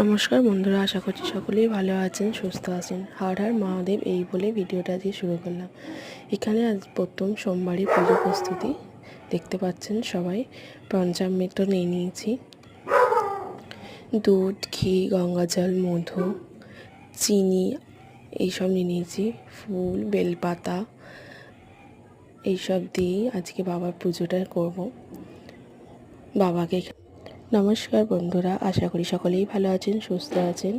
নমস্কার বন্ধুরা, আশা করছি সকলেই ভালো আছেন, সুস্থ আছেন। হর হর মহাদেব এই বলে ভিডিওটা দিয়ে শুরু করলাম। এখানে আজ প্রথম সোমবারই পুজো প্রস্তুতি দেখতে পাচ্ছেন সবাই। পঞ্চামৃত নিয়ে নিয়েছি, দুধ, ঘি, গঙ্গা জল, মধু, চিনি এইসব নিয়ে নিয়েছি, ফুল, বেলপাতা এইসব দিয়েই আজকে বাবার পুজোটা করব। বাবাকে নমস্কার বন্ধুরা, আশা করি সকলেই ভালো আছেন, সুস্থ আছেন।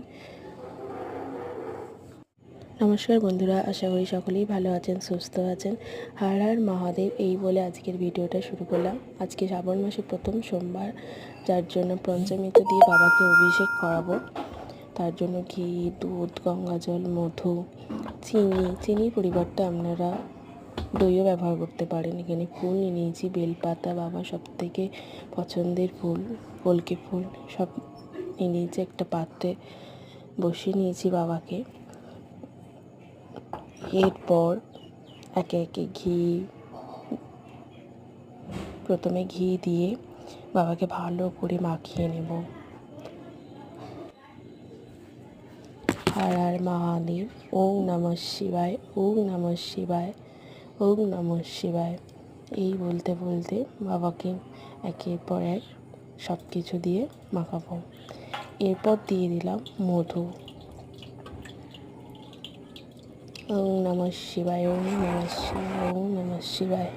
নমস্কার বন্ধুরা, আশা করি সকলেই ভালো আছেন, সুস্থ আছেন। হর হর মহাদেব এই বলে আজকের ভিডিওটা শুরু করলাম। আজকে শ্রাবণ মাসের প্রথম সোমবার, যার জন্য পঞ্চামৃত দিয়ে বাবাকে অভিষেক করাবো। তার জন্য ঘি, দুধ, গঙ্গা জল, মধু, চিনির পরিবর্তে আপনারা দইও ব্যবহার করতে পারেন। এখানে ফুল নিয়ে নিয়েছি, বেলপাতা, বাবা সব থেকে পছন্দের ফুল, কলকে ফুল সব নিয়ে নিয়েছি। একটা পাত্রে বসিয়ে নিয়েছি বাবাকে। এরপর একে একে প্রথমে ঘি দিয়ে বাবাকে ভালো করে মাখিয়ে নেব। হর হর মহাদেব, ওম নমঃ শিবায়, ওম নমঃ শিবায়, ওম নমঃ শিবায় এই বলতে বলতে বাবাকে একের পর এক সব কিছু দিয়ে মাখাবো। এরপর দিয়ে দিলাম মধু। ওম নমঃ শিবায়, ওম নমঃ শিবায়, ওম নমঃ শিবায়।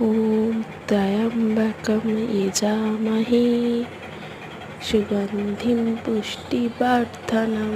ওম ত্র্যম্বকম যজামহে সুগন্ধিম পুষ্টিবর্ধনম।